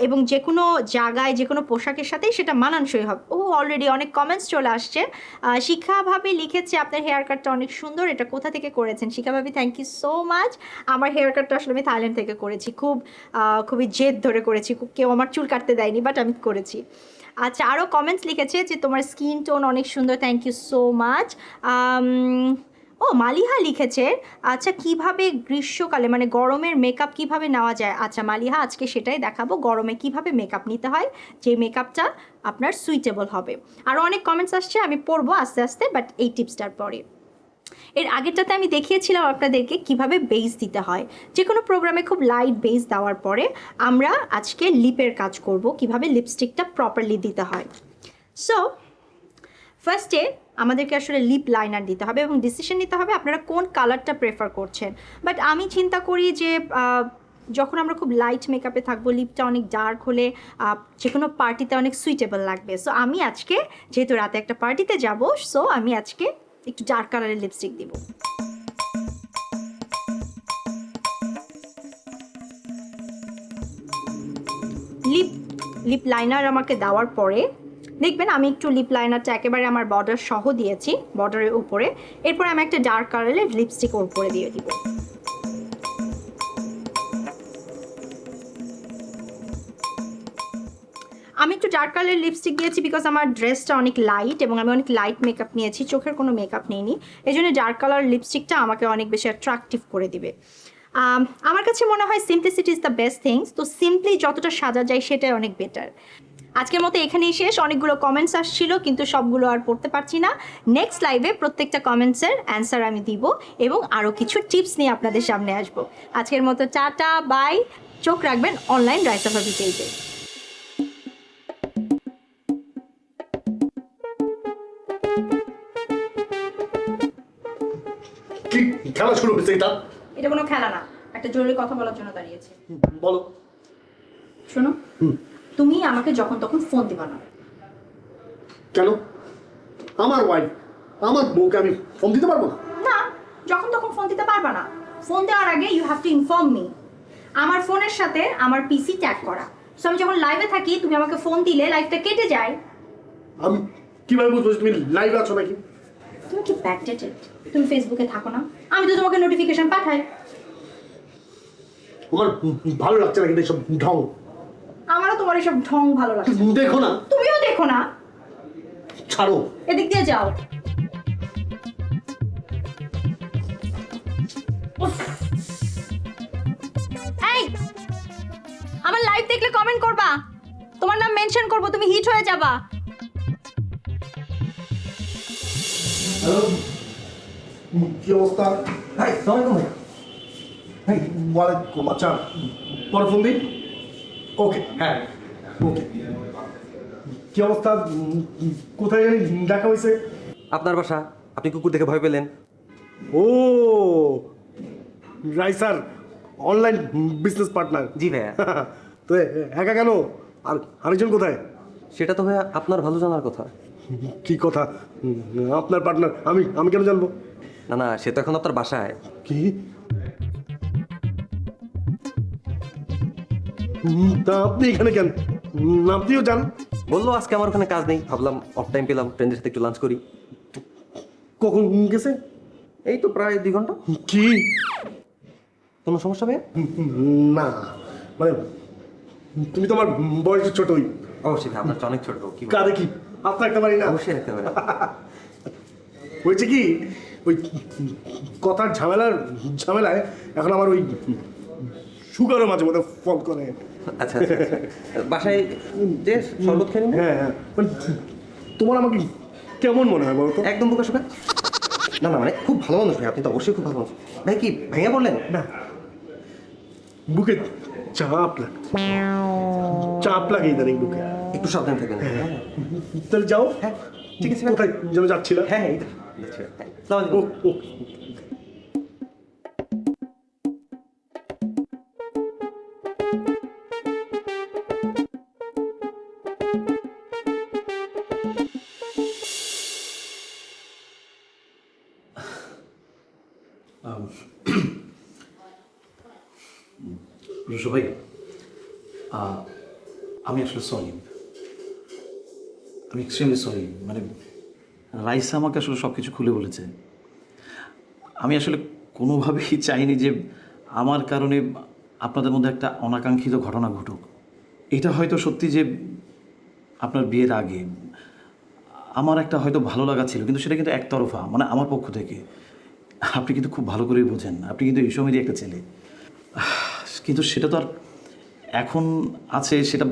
এবং যে কোনো জায়গায় যে কোনো পোশাকের সাথেই সেটা মানানসই হবে। অলরেডি অনেক কমেন্টস চলে আসছে। শিখা ভাবি লিখেছে আপনার হেয়ার কাটটা অনেক সুন্দর, এটা কোথা থেকে করেছেন? শিখা ভাবি, থ্যাংক ইউ সো মাচ। আমার হেয়ার কাটটা আসলে আমি থাইল্যান্ড থেকে করেছি, খুবই জেদ ধরে করেছি, কেউ আমার চুল কাটতে দেয়নি, বাট আমি করেছি। আচ্ছা, আরও কমেন্টস লিখেছে যে তোমার স্কিন টোন অনেক সুন্দর, thank you so much. Maliha লিখেছে আচ্ছা কিভাবে গ্রীষ্মকালে মানে গরমের মেকআপ কিভাবে নেওয়া যায়। আচ্ছা মালিহা, আজকে সেটাই দেখাবো, গরমে কিভাবে মেকআপ নিতে হয়, যে মেকআপটা আপনার সুইটেবল হবে। আরও অনেক কমেন্টস আসছে, আমি পড়বো আস্তে আস্তে, বাট এই টিপসটার পরে। এর আগেরটাতে আমি দেখিয়েছিলাম আপনাদেরকে কিভাবে বেস দিতে হয় যে কোনো প্রোগ্রামে। খুব লাইট বেস দেওয়ার পরে আমরা আজকে লিপের কাজ করব, কিভাবে লিপস্টিকটা প্রপারলি দিতে হয়। সো ফার্স্টে আমাদেরকে আসলে লিপ লাইনার দিতে হবে এবং ডিসিশন নিতে হবে আপনারা কোন কালারটা প্রেফার করছেন। বাট আমি চিন্তা করি যে যখন আমরা খুব লাইট মেকআপে থাকবো, লিপটা অনেক ডার্ক হলে যে কোনো পার্টিতে অনেক সুইটেবল লাগবে। সো আমি আজকে যেহেতু রাতে একটা পার্টিতে যাব, সো আমি আজকে একটু ডার্ক কালারের লিপস্টিক দিব। লিপ লাইনার আমাকে দেওয়ার পরে দেখবেন আমি একটু লিপ লাইনারটা একেবারে আমার বর্ডার সহ দিয়েছি, বর্ডারের উপরে। এরপরে আমি একটা ডার্ক কালারের লিপস্টিক ওর উপরে দিয়ে দিব। আমি একটু ডার্ক কালারের লিপস্টিক দিয়েছি বিকজ আমার ড্রেসটা অনেক লাইট এবং আমি অনেক লাইট মেকআপ নিয়েছি, চোখের কোনো মেকআপ নেইনি। এই জন্য ডার্ক কালার লিপস্টিকটা আমাকে অনেক বেশি অ্যাট্রাকটিভ করে দিবে। আমার কাছে মনে হয় simplicity is the best things. তো সিম্পলি যতটা সাজা যায় সেটাই অনেক বেটার। আজকের মতো এখানেই শেষ। অনেকগুলো কমেন্টস আসছিল কিন্তু সবগুলো আর পড়তে পারছি না। নেক্সট লাইভে প্রত্যেকটা কমেন্টসের অ্যান্সার আমি দিব এবং আরও কিছু টিপস নিয়ে আপনাদের সামনে আসব। আজকের মতো টাটা, বাই। চোখ রাখবেন অনলাইন রাইসা ভাবি পেজে। কি খেলা শুরু হয়েছে এটা? এটা কোনো খেলা না, একটা জরুরি কথা বলার জন্য দাঁড়িয়েছে। বলো। শোনো, তুমি আমাকে যখন তখন ফোন দিবা না। কেন? আমার ওয়াইফ, আমার বউকে আমি ফোন দিতে পারবো না? না, যখন তখন ফোন দিতে পারবা না। ফোন দেওয়ার আগে you have to inform me. আমার ফোনের সাথে আমার পিসি ট্যাগ করা। সো আমি যখন লাইভে থাকি তুমি আমাকে ফোন দিলে লাইভটা কেটে যায়। আমি কিভাবে বুঝবো তুমি লাইভ আছো নাকি? তুমি কি ব্যাকডেটেড? তুমি ফেসবুকে থাকো না? আমি তো তোমাকে নোটিফিকেশন পাঠাই। আমার ভালো লাগছে না কিন্তু এইসব ঢং। আমারও তোমার এসব ঢং ভালো লাগছে। দেখো না, তুমিও দেখো না। ছাড়ো। এদিক দিয়ে যাও। উফ। এই, আমার লাইভ দেখলে কমেন্ট করবা, তোমার নাম মেনশন করব, তুমি হিট হয়ে যাবা। কি অবস্থা? ওয়ালাইকুম। আচ্ছা, পরে ফোন দিই। ওকে, হ্যাঁ, ওকে। কি অবস্থা? কোথায় জানি দেখা হয়েছে? আপনার বাসা, আপনি কুকুর দেখে ভয় পেলেন। ও রাইসার অনলাইন বিজনেস পার্টনার। জি ভাইয়া। তো একা কেন? আর আরেকজন কোথায়? সেটা তো ভাইয়া আপনার ভালো জানার কথা। কি কথা? আপনার পার্টনার আমি কেন জানবো? না না, সে তো এখন আপনার বাসায়। কি? তা আপনি এখানে কেন? আপনিও যান। বললো আজকে আমার ওখানে কাজ নেই, ভাবলাম অফ টাইম পেলাম, ফ্রেন্ডের সাথে একটু লাঞ্চ করি। কখন গেছে? এই তো প্রায় 2 ঘন্টা। কি? কোনো সমস্যা ভাইয়া? না, মানে তুমি তো আমার বয়সের ছোটই। অবশ্যই ভাই, আপনার তো অনেক ছোট। কি বলবো? কাঁদে কি? আপনার একটা বাড়ি না? অবশ্যই রাখতে পারেন। হয়েছে কি, ওই কথার ঝামেলায় এখন আমার ওই সুগারও মাঝে মধ্যে ফোন করে। আচ্ছা আচ্ছা আচ্ছা। বাসায় যে শরবত খেয়ে নিন। হ্যাঁ হ্যাঁ, মানে তোমার আমাকে কেমন মনে হয় বলো তো? একদম বোকা শোকা। না না, মানে খুব ভালো মানুষ ভাই, আপনি তো অবশ্যই খুব ভালো মানুষ। ভাই কি ভাইয়া বললেন? না, বুকে চাপ লাগে ইদানিং বুকে। একটু সাবধান থাকবেন। তাহলে যাও। হ্যাঁ ঠিক আছে। কোথায় যেন যাচ্ছিলা? হ্যাঁ হ্যাঁ, এই তো যাচ্ছি। হ্যাঁ, আসসালামু আলাইকুম। ও রুশো ভাই, আমি আসলে সরি, আমি এক্সট্রিমলি সরি। মানে রাইসা আমাকে আসলে সব কিছু খুলে বলেছে। আমি আসলে কোনোভাবেই চাইনি যে আমার কারণে আপনাদের মধ্যে একটা অনাকাঙ্ক্ষিত ঘটনা ঘটুক। এটা হয়তো সত্যি যে আপনার বিয়ের আগে আমার একটা হয়তো ভালো লাগা ছিল, কিন্তু সেটা কিন্তু একতরফা, মানে আমার পক্ষ থেকে। আপনি কিন্তু খুব ভালো করেই বোঝেন, আপনি কিন্তু এই সময়ই একটা ছেলে। কিন্তু সেটা তো আর এখন আছে সেটা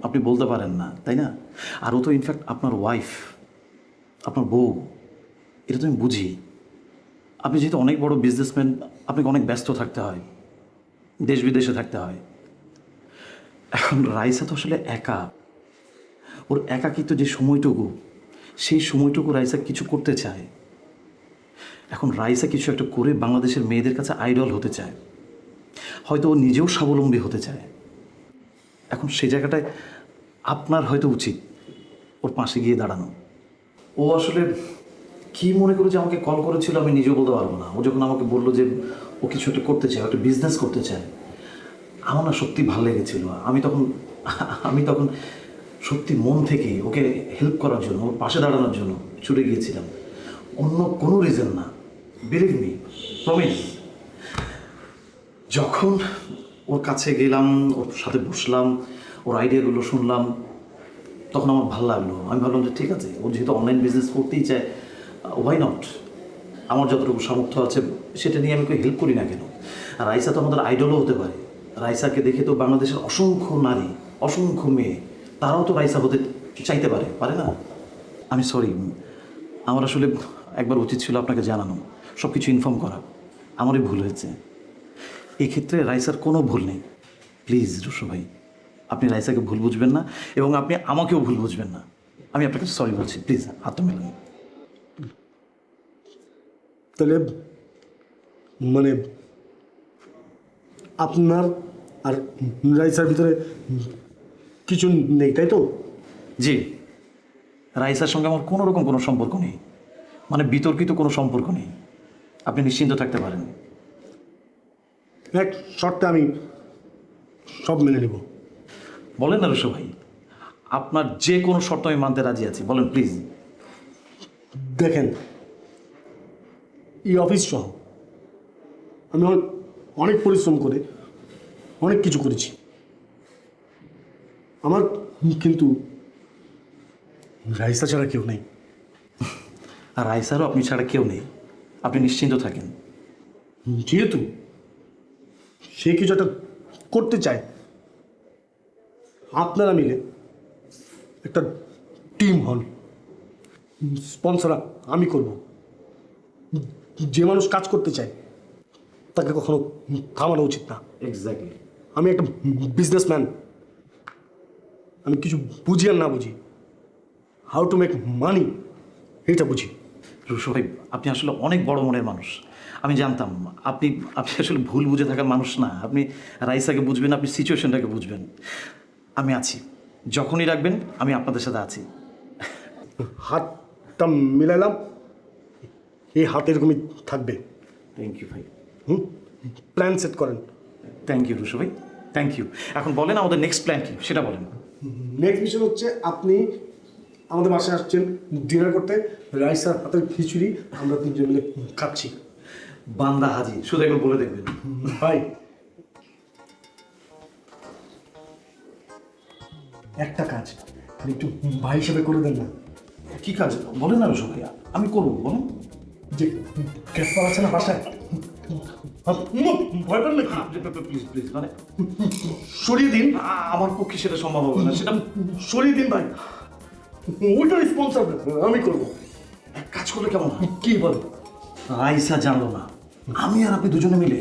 আপনি বলতে পারেন না, তাই না? আর ও তো ইনফ্যাক্ট আপনার ওয়াইফ, আপনার বউ, এটা তো আমি বুঝি। আপনি যেহেতু অনেক বড় বিজনেসম্যান, আপনাকে অনেক ব্যস্ত থাকতে হয়, দেশ বিদেশে থাকতে হয়। এখন রাইসা তো আসলে একা, ওর একাকিত্ব যে সময়টুকু, সেই সময়টুকু রাইসা কিছু করতে চায়। এখন রাইসা কিছু একটা করে বাংলাদেশের মেয়েদের কাছে আইডল হতে চায়, হয়তো ও নিজেও স্বাবলম্বী হতে চায়। এখন সেই জায়গাটায় আপনার হয়তো উচিত ওর পাশে গিয়ে দাঁড়ানো। ও আসলে কী মনে করে যে আমাকে কল করেছিল আমি নিজেও বলতে পারবো না। ও যখন আমাকে বললো যে ও কিছু একটা করতে চায়, একটা বিজনেস করতে চায়, আমার না সত্যি ভালো লেগেছিল। আমি তখন সত্যি মন থেকে ওকে হেল্প করার জন্য, ওর পাশে দাঁড়ানোর জন্য ছুটে গিয়েছিলাম, অন্য কোনো রিজন না। Believe me, promise. যখন ওর কাছে গেলাম, ওর সাথে বসলাম, ওর আইডিয়াগুলো শুনলাম, তখন আমার ভালো লাগলো। আমি ভাবলাম যে ঠিক আছে, ও যেহেতু অনলাইন বিজনেস করতেই চায়, ওয়াই নট। আমার যতটুকু সামর্থ্য আছে সেটা নিয়ে আমি হেল্প করি না কেন? আর রাইসা তো আমাদের আইডলও হতে পারে। রাইসাকে দেখে তো বাংলাদেশের অসংখ্য নারী, অসংখ্য মেয়ে, তারাও তো রাইসা হতে চাইতে পারে না? আমি সরি, আমার আসলে একবার উচিত ছিল আপনাকে জানানো, সব কিছু ইনফর্ম করা। আমারই ভুল হয়েছে। এই ক্ষেত্রে রাইসার কোনো ভুল নেই। প্লিজ রুশো ভাই, আপনি রাইসাকে ভুল বুঝবেন না এবং আপনি আমাকেও ভুল বুঝবেন না। আমি আপনাকে সরি বলছি, প্লিজ হাত মেলান। তাহলে মানে আপনার আর রাইসার ভিতরে কিছু নেই, তাই তো? জি, রাইসার সঙ্গে আমার কোনো রকম কোনো সম্পর্ক নেই, মানে বিতর্কিত কোনো সম্পর্ক নেই। আপনি নিশ্চিন্ত থাকতে পারেন। এক শর্তে আমি সব মেনে নেব। বলেন না রুশো ভাই, আপনার যে কোনো শর্ত আমি মানতে রাজি আছি, বলেন প্লিজ। দেখেন, এই অফিস সহ আমি অনেক পরিশ্রম করে অনেক কিছু করেছি। আমার কিন্তু রাইসা ছাড়া কেউ নেই। আর রাইসারও আপনি ছাড়া কেউ নেই, আপনি নিশ্চিন্ত থাকেন। যেহেতু সে কিছু একটা করতে চায়, আপনারা মিলে একটা টিম হন, স্পন্সর আমি করব। যে মানুষ কাজ করতে চায় তাকে কখনো থামানো উচিত না। এক্স্যাক্টলি। আমি একটা বিজনেসম্যান, আমি কিছু বুঝি আর না বুঝি, হাউ টু মেক মানি এটা বুঝি। রুশো ভাই, আপনি আসলে অনেক বড় মনের মানুষ। আমি জানতাম আপনি আপনি আসলে ভুল বুঝে থাকার মানুষ না। আপনি রাইসাকে বুঝবেন, আপনি সিচুয়েশনটাকে বুঝবেন। আমি আছি, যখনই রাখবেন আমি আপনাদের সাথে আছি। হাতটা মিলাইলাম, এই হাত এরকমই থাকবে। থ্যাংক ইউ ভাই। প্ল্যান সেট করেন। থ্যাংক ইউ রুশো ভাই, থ্যাংক ইউ। এখন বলেন আমাদের নেক্সট প্ল্যান কি সেটা বলেন। নেক্সট মিশন হচ্ছে আপনি আমাদের বাসায় আসছেন ডিনার করতে, রাইসার হাতের খিচুড়ি আমরা তিনজন মিলে খাচ্ছি। বান্দা হাজি, শুধু একবার বলে দেখবেন। ভাই একটা কাজ একটু ভাই হিসেবে করে দেন না। কি কাজ বলেন না রুশো ভাই, আমি করবো, বলেন। যে ক্যাসপার আছে না বাসায়, ভয় পান নাকি? প্লিজ প্লিজ, মানে সরিয়ে দিন। আমার পক্ষে সেটা সম্ভব হবে না, সেটা সরিয়ে দিন ভাই, ওইটা রেসপন্সাবল আমি করবো। এক কাজ করলে কেমন হয়? কি বল? রাইসা জানলো না, আমি আর আপনি দুজনে মিলে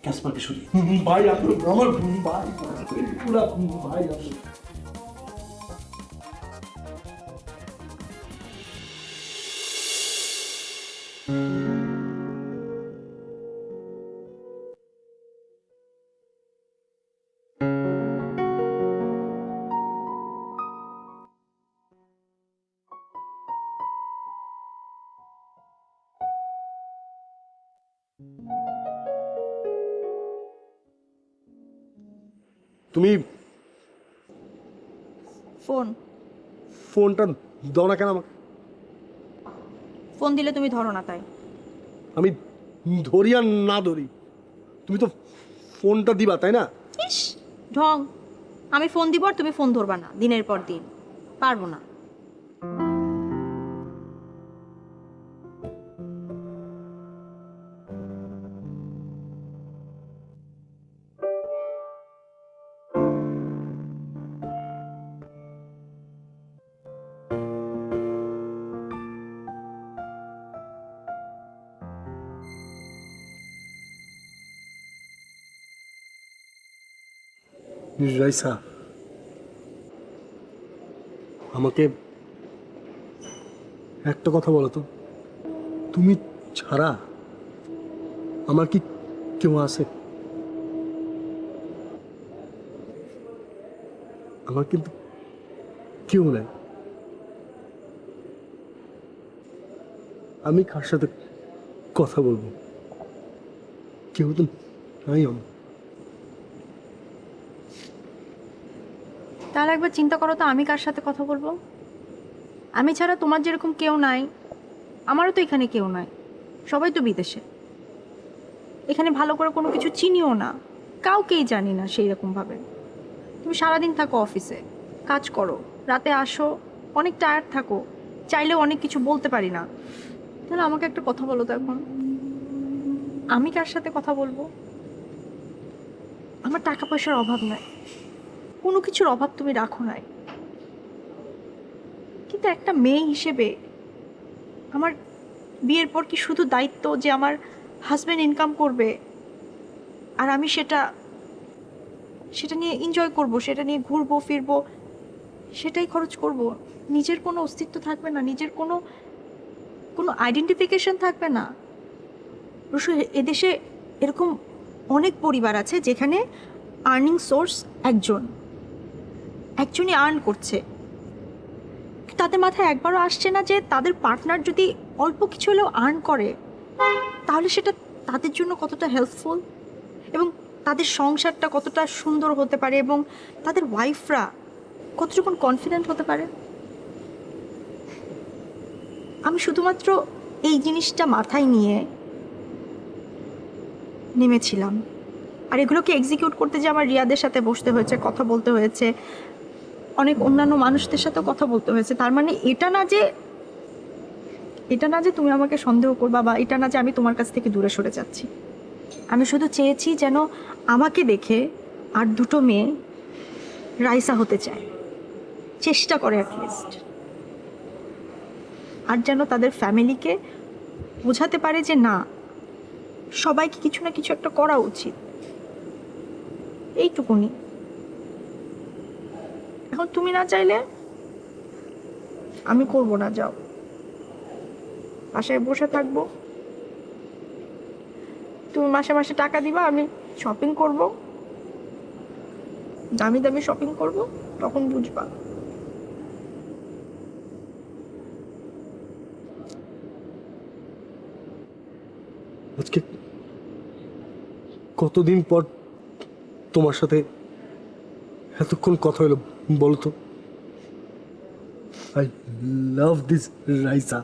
ক্যাসপারকে সরিয়ে। ভাই আপনি আমার ভাই, পুরা ভাই আপনি। তুমি ফোনটা দাও না কেন আমাকে? ফোন দিলে তুমি ধরো না, তাই। আমি ধরি আর না ধরি, তুমি তো ফোনটা দিবা, তাই না? ইস ঢং, আমি ফোন দিব আর তুমি ফোন ধরবা না দিনের পর দিন, পারবো না। রাইসা, আমাকে একটা কথা বলো তো, তুমি ছাড়া আমার কি কেউ আছে? আমার কিন্তু কেউ নাই। আমি কার সাথে কথা বলবো? কেউ তো নাই আমার। তাহলে একবার চিন্তা করো তো, আমি কার সাথে কথা বলবো? আমি ছাড়া তোমার যেরকম কেউ নাই, আমারও তো এখানে কেউ নাই, সবাই তো বিদেশে। এখানে ভালো করে কোনো কিছু চিনিও না, কাউকেই জানি না সেই রকমভাবে। তুমি সারাদিন থাকো অফিসে, কাজ করো, রাতে আসো, অনেক টায়ার্ড থাকো, চাইলেও অনেক কিছু বলতে পারি না। তাহলে আমাকে একটা কথা বলো তো, এখন আমি কার সাথে কথা বলবো? আমার টাকা পয়সার অভাব নাই, কোনো কিছুর অভাব তুমি রাখো নাই, কিন্তু একটা মেয়ে হিসেবে আমার বিয়ের পর কি শুধু দায়িত্ব যে আমার হাজব্যান্ড ইনকাম করবে আর আমি সেটা নিয়ে এনজয় করব, সেটা নিয়ে ঘুরবো ফিরবো, সেটাই খরচ করব? নিজের কোনো অস্তিত্ব থাকবে না, নিজের কোনো আইডেন্টিফিকেশন থাকবে না? রুশু, এদেশে এরকম অনেক পরিবার আছে যেখানে আর্নিং সোর্স একজনই আর্ন করছে, তাদের মাথায় একবারও আসছে না যে তাদের পার্টনার যদি অল্প কিছু হলেও আর্ন করে তাহলে সেটা তাদের জন্য কতটা হেল্পফুল, এবং তাদের সংসারটা কতটা সুন্দর হতে পারে, এবং তাদের ওয়াইফরা কতটুকু কনফিডেন্ট হতে পারে। আমি শুধুমাত্র এই জিনিসটা মাথায় নিয়ে নেমেছিলাম। আর এগুলোকে এক্সিকিউট করতে যে আমার রিয়াদের সাথে বসতে হয়েছে, কথা বলতে হয়েছে, অনেক অন্যান্য মানুষদের সাথেও কথা বলতে হয়েছে। তার মানে এটা না যে তুমি আমাকে সন্দেহ করবা, বা এটা না যে আমি তোমার কাছ থেকে দূরে সরে যাচ্ছি। আমি শুধু চেয়েছি যেন আমাকে দেখে আর দুটো মেয়ে রাইসা হতে চায়, চেষ্টা করে অ্যাটলিস্ট, আর যেন তাদের ফ্যামিলিকে বোঝাতে পারে যে না, সবাইকে কিছু না কিছু একটা করা উচিত। এইটুকুনি। এখন তুমি না চাইলে আমি করব না, যাও, বাসায় বসে থাকবো, তুমি মাসে মাসে টাকা দিবা, আমি শপিং করব, দামি দামি শপিং করব, তখন বুঝবা। আজকে কতদিন পর তোমার সাথে এতক্ষণ কথা হলো বলো তো। I love this Raisa.